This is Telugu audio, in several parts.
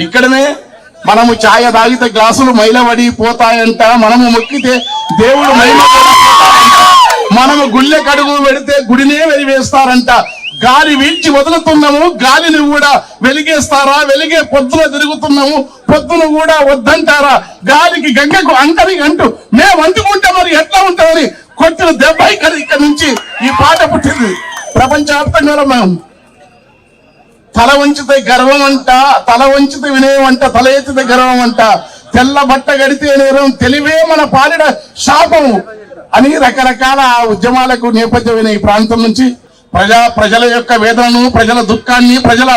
ఇక్కడనే మనము ఛాయ తాగితే గ్లాసులు మైలబడి పోతాయంట, మనము మొక్కితే దేవుడు మైల మనము గుళ్ళె కడుగు పెడితే గుడినే వెలివేస్తారంట. గాలి వీల్చి వదులుతున్నాము, గాలిని కూడా వెలిగేస్తారా? వెలిగే పొద్దున తిరుగుతున్నాము, పొద్దున కూడా వద్దంటారా? గాలికి గంగకు అంటని అంటూ మేము అంటుకుంటే మరి ఎట్లా ఉంటామని కొట్టిన దెబ్బ ఇక్కడ నుంచి ఈ పాట పుట్టింది. ప్రపంచవ్యాప్తంగా మేము తల వంచితే గర్వం అంట, తల వంచితే వినయం అంట, తల ఎత్తితే గర్వం అంట, తెల్ల బట్ట గడితే నేరం, తెలివే మన పాలిన శాపం అని రకరకాల ఉద్యమాలకు నేపథ్యమైన ఈ ప్రాంతం నుంచి ప్రజల యొక్క వేదనను, ప్రజల దుఃఖాన్ని, ప్రజల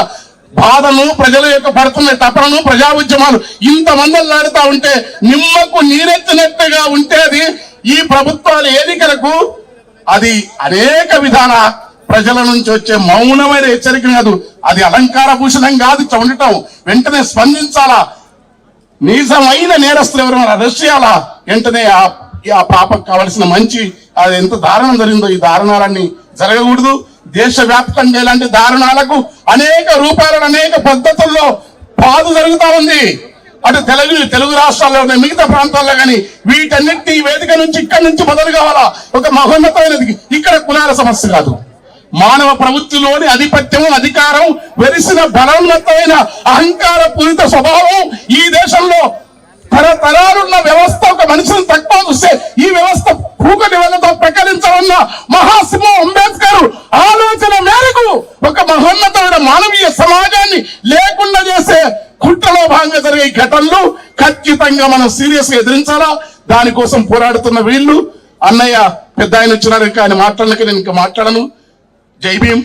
బాధను, ప్రజల యొక్క పడుతున్న తపనను, ప్రజా ఉద్యమాలు ఇంతమంది లాడుతూ ఉంటే నిమ్మకు నీరెత్తినట్టుగా ఉంటే అది ఈ ప్రభుత్వాల ఎన్నికలకు అది అనేక విధాన ప్రజల నుంచి వచ్చే మౌనమైన హెచ్చరిక కాదు, అది అలంకార భూషణం కాదు. ఉండటం వెంటనే స్పందించాలా, నిజమైన నేరస్తులు ఎవరు అరెస్ట్ చేయాలా, వెంటనే ఆ పాపకు కావలసిన మంచి అది ఎంత దారుణం జరిగిందో ఈ దారుణాలన్నీ జరగకూడదు. దేశవ్యాప్తంగా ఇలాంటి దారుణాలకు అనేక రూపాయలను అనేక పద్ధతుల్లో పాదు జరుగుతా ఉంది. అటు తెలుగు రాష్ట్రాల్లో మిగతా ప్రాంతాల్లో కానీ వీటన్నిటిని వేదిక నుంచి ఇక్కడి నుంచి మొదలు కావాలా. ఒక మహోన్నతమైనది ఇక్కడ కులాల సమస్య కాదు, మానవ ప్రవృత్తిలోని ఆధిపత్యం, అధికారం, వెలిసిన బలవంతమైన అహంకార పూరిత స్వభావం ఈ దేశంలో తరతరాలున్న వ్యవస్థ ఒక మనిషిని తక్కువ చూస్తే ఈ వ్యవస్థ కూకటి వెళ్ళతో ప్రకటించాలన్న మహాసింహ అంబేద్కర్ ఆలోచన మేరకు ఒక మహోన్నతమైన మానవీయ సమాజాన్ని లేకుండా చేసే కుట్రలో భాగంగా జరిగే ఘటనలు ఖచ్చితంగా మనం సీరియస్ గా ఎదిరించాలా. దానికోసం పోరాడుతున్న వీళ్ళు అన్నయ్య పెద్ద ఆయన వచ్చినారు, ఇంకా ఆయన మాట్లాడలేక నేను ఇంకా మాట్లాడను. జై భీమ్.